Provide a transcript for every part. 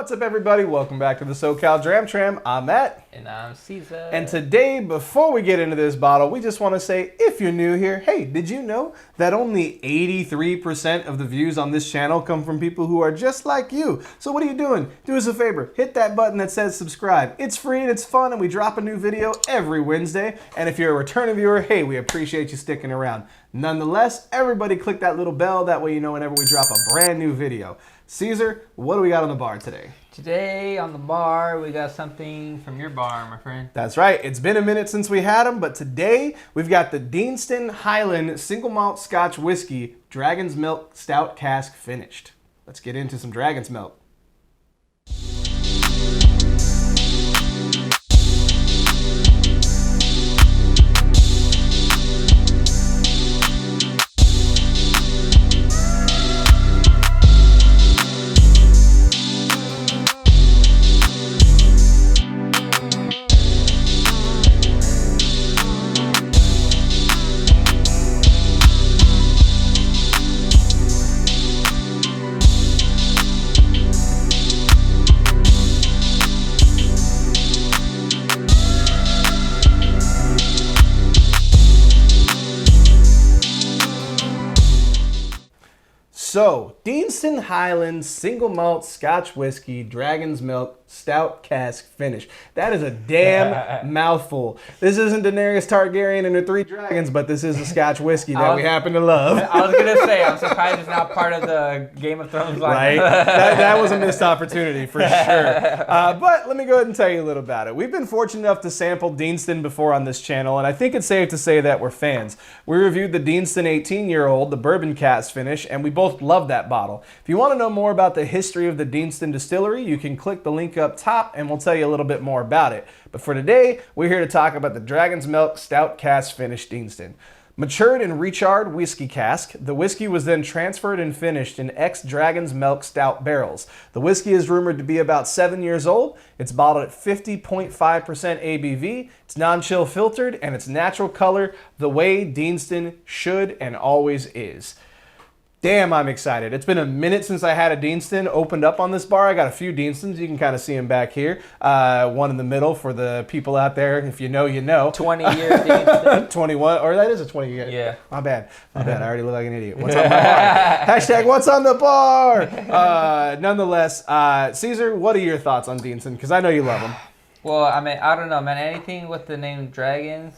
What's up, everybody? Welcome back to the SoCal Dram Tram. I'm Matt. And I'm Caesar. And today, before we get into this bottle, we just want to say, if you're new here, hey, did you know that only 83% of the views on this channel come from people who are just like you? So what are you doing? Do us a favor. Hit that button that says subscribe. It's free and it's fun, and we drop a new video every Wednesday. And if you're a returning viewer, hey, we appreciate you sticking around. Nonetheless, everybody click that little bell. That way you know whenever we drop a brand new video. Caesar, what do we got on the bar today? Today on the bar, we got something from your bar, my friend. That's right. It's been a minute since we had them, but today we've got the Deanston Highland Single Malt Scotch Whisky Dragon's Milk Stout Cask finished. Let's get into some Dragon's Milk. So, Deanston Highland Single Malt Scotch Whisky Dragon's Milk Stout Cask finish. That is a damn mouthful. This isn't Daenerys Targaryen and her 3 dragons, but this is a Scotch whiskey that we happen to love. I was going to say, I'm surprised it's not part of the Game of Thrones line. Right? that was a missed opportunity for sure. But let me go ahead and tell you a little about it. We've been fortunate enough to sample Deanston before on this channel, and I think it's safe to say that we're fans. We reviewed the Deanston 18-year-old, the bourbon cask finish, and we both love that bottle. If you want to know more about the history of the Deanston Distillery, you can click the link up top and we'll tell you a little bit more about it. But for today, we're here to talk about the Dragon's Milk Stout Cask finish Deanston. Matured in recharred whiskey cask, the whiskey was then transferred and finished in ex-Dragon's Milk Stout barrels. The whiskey is rumored to be about 7 years old. It's bottled at 50.5% ABV. It's non-chill filtered, and its natural color the way Deanston should and always is. Damn, I'm excited. It's been a minute since I had a Deanston opened up on this bar. I got a few Deanstons. You can kind of see them back here. One in the middle for the people out there. If you know, you know. 20-year Deanston. 21, or that is a 20-year. Yeah. My bad. I already look like an idiot. What's on my bar? Hashtag what's on the bar? Nonetheless, Caesar, what are your thoughts on Deanston? Because I know you love them. Well, I mean, I don't know, man. Anything with the name Dragons,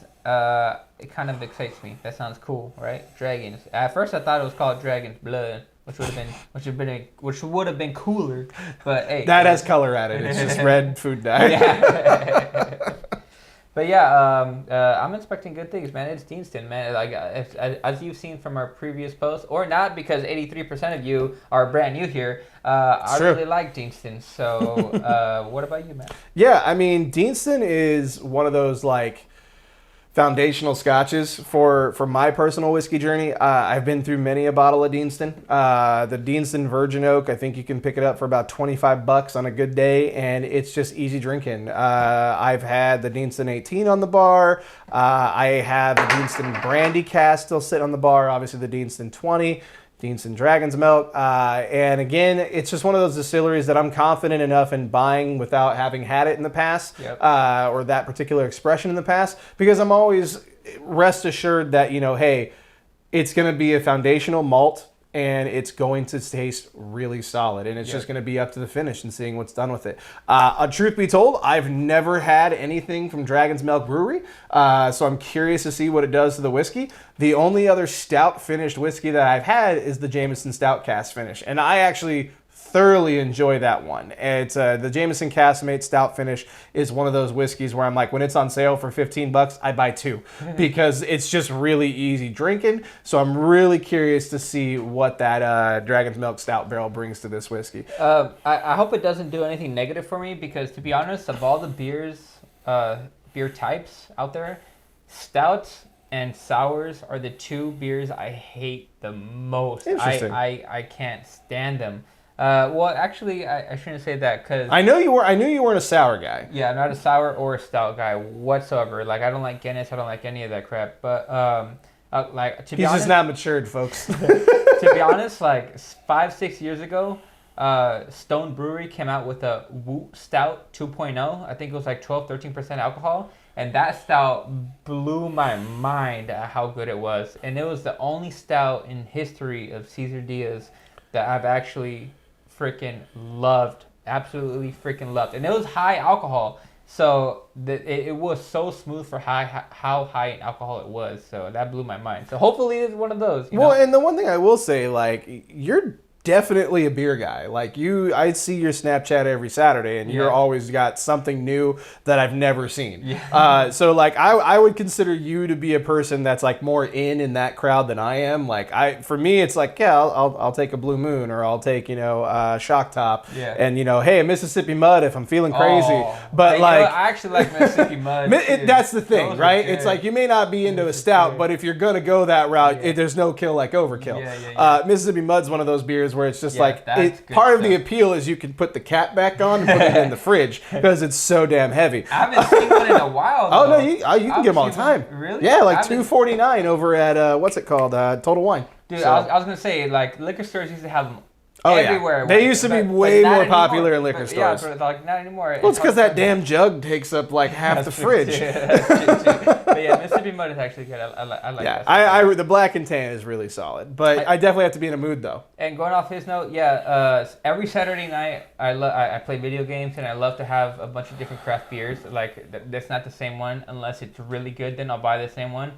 it kind of excites me. That sounds cool, right? Dragons. At first, I thought it was called Dragon's Blood, which would have been cooler. But hey, that has color added. It's just red food dye. Yeah. But yeah, I'm expecting good things, man. It's Deanston, man. Like as you've seen from our previous posts, or not, because 83% of you are brand new here. I really like Deanston. So, what about you, man? Yeah, I mean, Deanston is one of those like foundational scotches for my personal whiskey journey. I've been through many a bottle of Deanston. The Deanston Virgin Oak, I think you can pick it up for about $25 on a good day, and it's just easy drinking. I've had the Deanston 18 on the bar. I have the Deanston Brandy cask still sitting on the bar. Obviously, the Deanston 20. Deanston Dragon's Milk, and again, it's just one of those distilleries that I'm confident enough in buying without having had it in the past, or that particular expression in the past, because I'm always rest assured that, you know, hey, it's going to be a foundational malt, and it's going to taste really solid, and it's just going to be up to the finish and seeing what's done with it. Truth be told, I've never had anything from Dragon's Milk Brewery, so I'm curious to see what it does to the whiskey. The only other stout finished whiskey that I've had is the Jameson Stout Cask finish, and I actually thoroughly enjoy that one. It's the Jameson Caskmate Stout finish is one of those whiskeys where I'm like, when it's on sale for $15, I buy 2 because it's just really easy drinking. So I'm really curious to see what that Dragon's Milk Stout barrel brings to this whiskey. I hope it doesn't do anything negative for me, because to be honest, of all the beer types out there, stouts and sours are the 2 beers I hate the most. Interesting. I can't stand them. Well, actually, I shouldn't say that, because I knew you weren't a sour guy. Yeah, I'm not a sour or a stout guy whatsoever. Like, I don't like Guinness. I don't like any of that crap. But like, to be honest, he's just not matured, folks. to be honest, like 5-6 years ago, Stone Brewery came out with a Woot Stout 2.0. I think it was like 12-13% alcohol. And that stout blew my mind at how good it was. And it was the only stout in history of Cesar Diaz that I've actually freaking loved. Absolutely freaking loved. And it was high alcohol. So it was so smooth for how high in alcohol it was. So that blew my mind. So hopefully it's one of those. Well, and the one thing I will say, like, you're definitely a beer guy. Like I see your Snapchat every Saturday, and you're always got something new that I've never seen. Yeah. So like I would consider you to be a person that's like more in that crowd than I am. Like for me, it's like I'll take a Blue Moon, or I'll take Shock Top, and hey, a Mississippi Mud if I'm feeling crazy. But I actually like Mississippi Mud. That's the thing, right? It's like you may not be into a stout, but if you're gonna go that route, there's no kill like overkill. Mississippi Mud's one of those beers where it's just part of the appeal is you can put the cap back on and put it in the fridge because it's so damn heavy. I haven't seen one in a while. Oh no, you can get them all the time. Really? Yeah, like $2.49 over at what's it called? Total Wine. Dude, I was gonna say, like, liquor stores used to have them everywhere. They used to be way more popular in liquor stores. Yeah, but like not anymore. Well, it's because that damn jug takes up like half the fridge. But yeah, Mississippi Mud is actually good. I like that. Yeah, the black and tan is really solid, but I definitely have to be in a mood though. And going off his note, every Saturday night I play video games, and I love to have a bunch of different craft beers. Like that's not the same one unless it's really good. Then I'll buy the same one.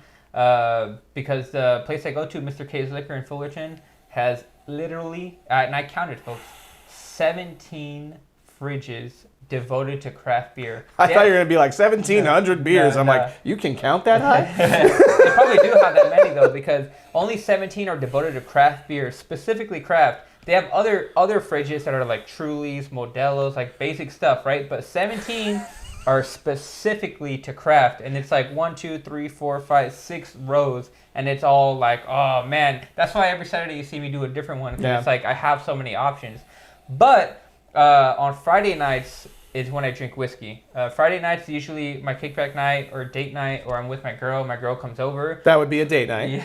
Because the place I go to, Mr. K's Liquor in Fullerton, has literally, and I counted, folks, 17 fridges devoted to craft beer. I thought you were going to be like 1,700 beers. I'm like, you can count that high? They probably do have that many, though, because only 17 are devoted to craft beer, specifically craft. They have other fridges that are like Trulies, Modelos, like basic stuff, right? But 17 are specifically to craft, and it's like 1, 2, 3, 4, 5, 6 rows, and it's all like, oh man, that's why every Saturday you see me do a different one, because it's like I have so many options. But on Friday nights is when I drink whiskey. Friday nights is usually my kickback night or date night, or I'm with my girl. My girl comes over. That would be a date night.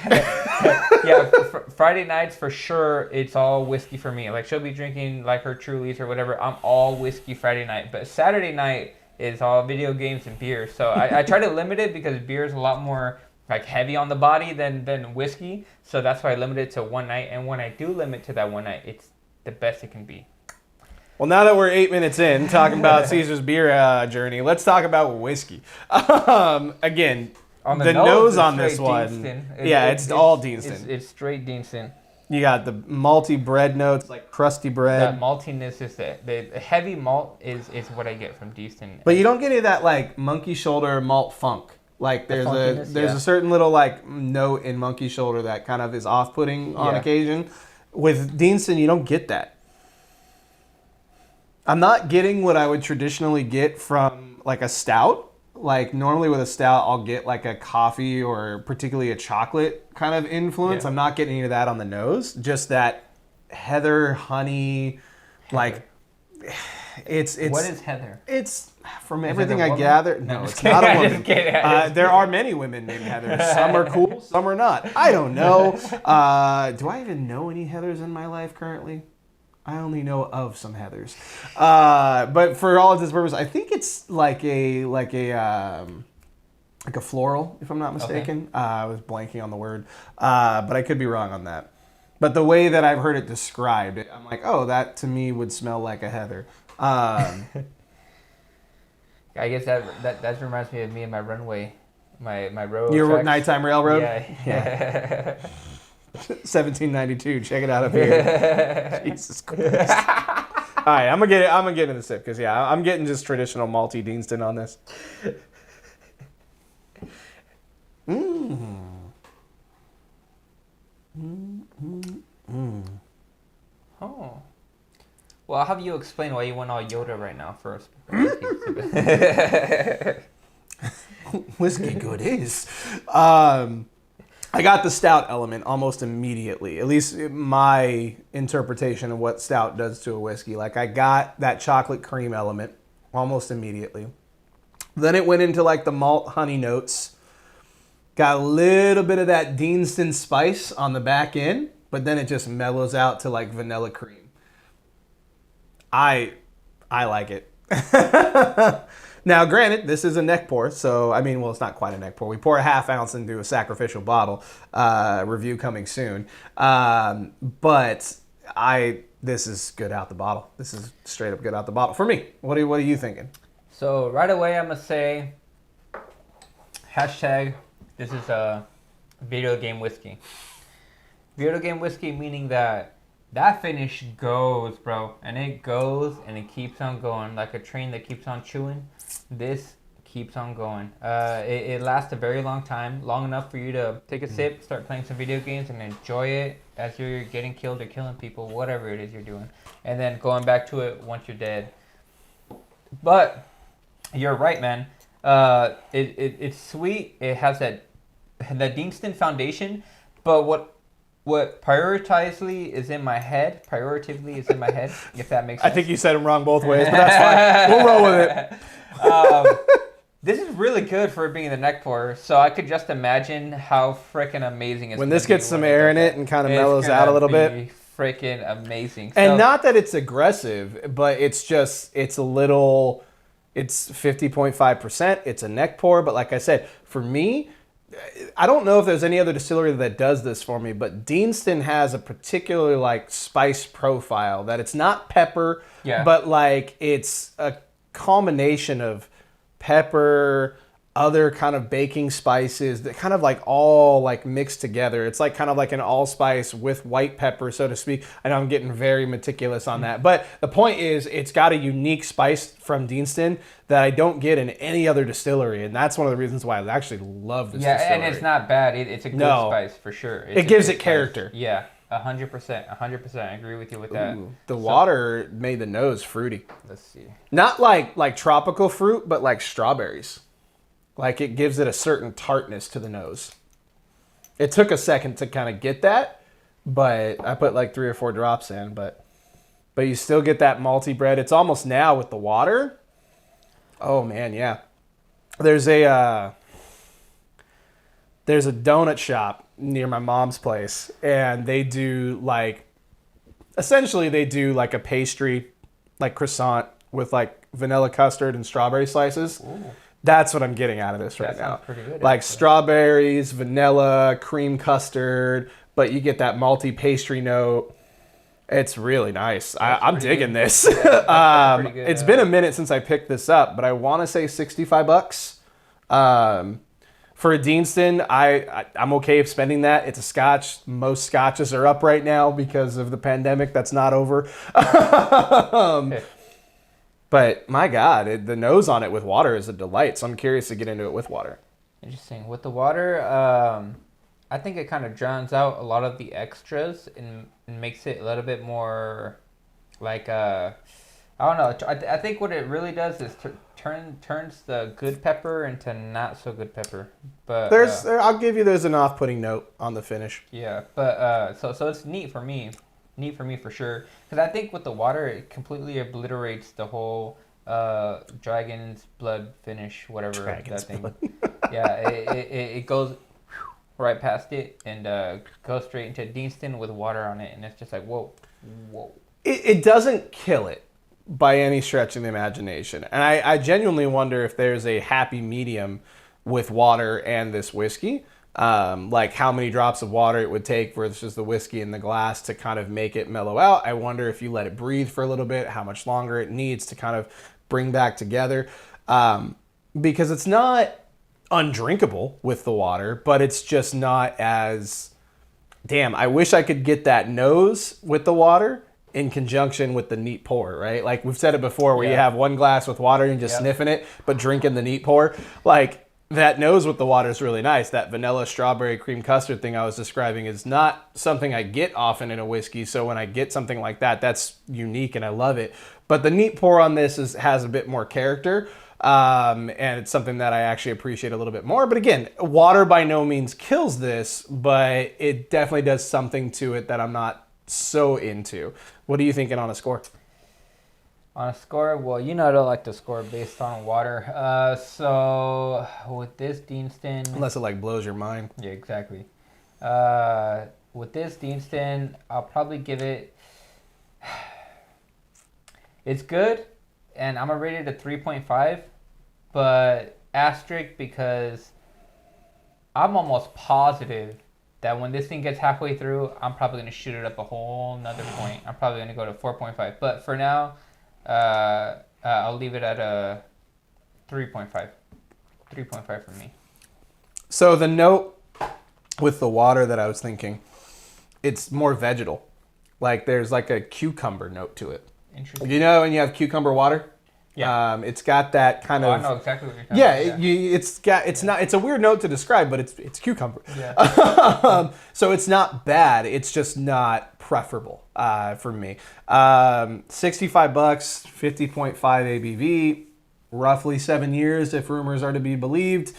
Friday nights for sure, it's all whiskey for me. Like she'll be drinking like her Trulies or whatever. I'm all whiskey Friday night. But Saturday night is all video games and beer. So I try to limit it because beer is a lot more like heavy on the body than whiskey. So that's why I limit it to one night. And when I do limit to that one night, it's the best it can be. Well, now that we're 8 minutes in talking about Caesar's beer journey, let's talk about whiskey. Again, on the nose on this one. It's all Deanston. It's straight Deanston. You got the malty bread notes, like crusty bread. That maltiness is the heavy malt is what I get from Deanston. But you don't get any of that like monkey shoulder malt funk. Like there's a certain little like note in monkey shoulder that kind of is off-putting on occasion. With Deanston, you don't get that. I'm not getting what I would traditionally get from like a stout. Like normally with a stout, I'll get like a coffee or particularly a chocolate kind of influence. I'm not getting any of that on the nose. Just that heather, honey, like it's. What is heather? It's from everything I gather. No, it's not a woman. There are many women named Heather. Some are cool, some are not. I don't know. Do I even know any Heathers in my life currently? I only know of some Heathers, but for all of this purpose, I think it's like a floral, if I'm not mistaken. Okay. I was blanking on the word, but I could be wrong on that. But the way that I've heard it described, I'm like, oh, that to me would smell like a heather. I guess that reminds me of me and my runway, my road. Your tracks. nighttime railroad. Yeah. 1792. Check it out up here. Jesus Christ. All right, I'm gonna get in the sip because I'm getting just traditional malty Deanston on this. Oh. Well, I'll have you explain why you went all Yoda right now first. Whiskey good is. I got the stout element almost immediately, at least my interpretation of what stout does to a whiskey. Like I got that chocolate cream element almost immediately. Then it went into like the malt honey notes. Got a little bit of that Deanston spice on the back end, but then it just mellows out to like vanilla cream. I like it. Now, granted, this is a neck pour, so I mean, well, it's not quite a neck pour. We pour a half ounce into a sacrificial bottle. Review coming soon. But this is good out the bottle. This is straight up good out the bottle for me. What are you thinking? So right away, I'm gonna say hashtag. This is a video game whiskey. Video game whiskey meaning that finish goes, bro, and it goes and it keeps on going like a train that keeps on chewing. This keeps on going. It lasts a very long time, long enough for you to take a sip, start playing some video games, and enjoy it as you're getting killed or killing people, whatever it is you're doing, and then going back to it once you're dead. But you're right, man. It's sweet. It has that Deanston foundation, but what prioritatively is in my head, if that makes sense. I think you said them wrong both ways, but that's fine. We'll roll with it. This is really good for it being the neck pour, so I could just imagine how freaking amazing it's when this gets some air in it and kind of mellows out a little bit. Freaking amazing. And so, not that it's aggressive, but it's 50.5%. It's a neck pour, but like I said, for me, I don't know if there's any other distillery that does this for me, but Deanston has a particular like spice profile that it's not pepper, but like it's a combination of pepper, other kind of baking spices that kind of like all like mixed together. It's like kind of like an allspice with white pepper, so to speak. I know I'm getting very meticulous on that, but the point is it's got a unique spice from Deanston that I don't get in any other distillery, and that's one of the reasons why I actually love this distillery. And it's not bad. It's a good spice for sure. It gives it character. Yeah, 100%. I agree with you with that. The water made the nose fruity. Let's see. Not like tropical fruit, but like strawberries. Like it gives it a certain tartness to the nose. It took a second to kind of get that, but I put like 3 or 4 drops in, but you still get that malty bread. It's almost now with the water. Oh man, yeah. There's a donut shop near my mom's place, and they do essentially a pastry, like croissant with like vanilla custard and strawberry slices. Ooh. That's what I'm getting out of this right now. Pretty good, like strawberries, vanilla, cream custard, but you get that malty pastry note. It's really nice. I'm digging this. It's been a minute since I picked this up, but I want to say $65. For a Deanston, I'm okay with spending that. It's a Scotch. Most Scotches are up right now because of the pandemic. That's not over. But my God, the nose on it with water is a delight. So I'm curious to get into it with water. Interesting. With the water, I think it kind of drowns out a lot of the extras and makes it a little bit more like I don't know. I think what it really does is turns the good pepper into not so good pepper. But I'll give you there's an off-putting note on the finish. Yeah, but so it's neat for me. Neat for me for sure, because I think with the water it completely obliterates the whole dragon's blood finish, whatever Dragon's that thing. blood. Yeah, it goes right past it and goes straight into Deanston with water on it, and it's just like whoa. It doesn't kill it by any stretch of the imagination, and I genuinely wonder if there's a happy medium with water and this whiskey. Like how many drops of water it would take versus the whiskey in the glass to kind of make it mellow out. I wonder if you let it breathe for a little bit, how much longer it needs to kind of bring back together. Because it's not undrinkable with the water, but it's just not as... Damn, I wish I could get that nose with the water in conjunction with the neat pour, right? Like we've said it before, where you have one glass with water and just sniffing it, but drinking the neat pour. Like... That nose with the water is really nice. That vanilla strawberry cream custard thing I was describing is not something I get often in a whiskey. So when I get something like that, that's unique and I love it. But the neat pour on this has a bit more character. And it's something that I actually appreciate a little bit more. But again, water by no means kills this, but it definitely does something to it that I'm not so into. What are you thinking on a score? On a score, well, I don't like to score based on water. So with this Deanston, unless it like blows your mind. Yeah, exactly. With this Deanston, I'll probably give it. It's good, and I'm gonna rate it a 3.5, but asterisk because I'm almost positive that when this thing gets halfway through, I'm probably gonna shoot it up a whole nother point. I'm probably gonna go to 4.5, but for now, I'll leave it at a 3.5. 3.5 for me. So the note with the water that I was thinking, it's more vegetal. Like there's like a cucumber note to it. Interesting. You know when you have cucumber water? Yeah. It's got that kind of. I know exactly what you're talking about. It's a weird note to describe, but it's cucumber. Yeah. So it's not bad. It's just not preferable for me. $65, 50.5 ABV, roughly 7 years if rumors are to be believed.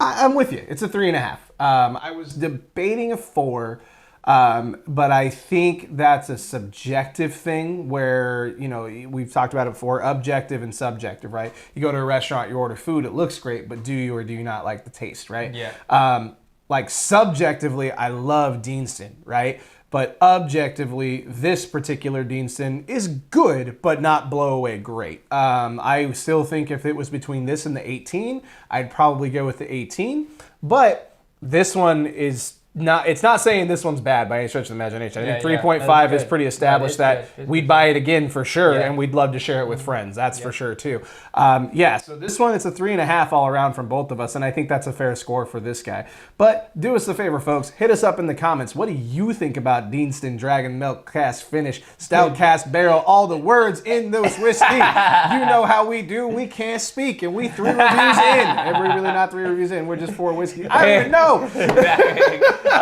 I'm with you. It's a 3.5. I was debating a 4, but I think that's a subjective thing where, you know, we've talked about it before, objective and subjective, right? You go to a restaurant, you order food, it looks great, but do you or do you not like the taste, right? Yeah. Like subjectively, I love Deanston, right? But objectively, this particular Deanston is good, but not blow away great. I still think if it was between this and the 18, I'd probably go with the 18. But this one is not, it's not saying this one's bad by any stretch of the imagination. I think 3.5 is pretty established that we'd buy it again for sure, and we'd love to share it with friends. That's for sure too. So this one, it's a 3.5 all around from both of us, and I think that's a fair score for this guy. But do us a favor, folks. Hit us up in the comments. What do you think about Deanston Dragon Milk Cask Finish, Stout Cask Barrel, all the words in this whiskey? You know how we do. We can't speak, and we 3 reviews in. And we're really not 3 reviews in. We're just 4 whiskey. I don't even know.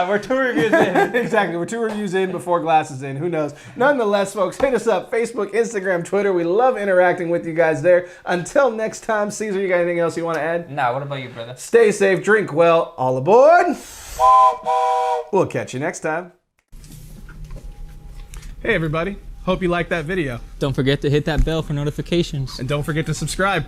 We're 2 reviews in. Exactly. We're 2 reviews in before glasses in. Who knows? Nonetheless, folks, hit us up. Facebook, Instagram, Twitter. We love interacting with you guys there. Until next time, Caesar, you got anything else you want to add? Nah, what about you, brother? Stay safe, drink well. All aboard. We'll catch you next time. Hey, everybody. Hope you liked that video. Don't forget to hit that bell for notifications. And don't forget to subscribe.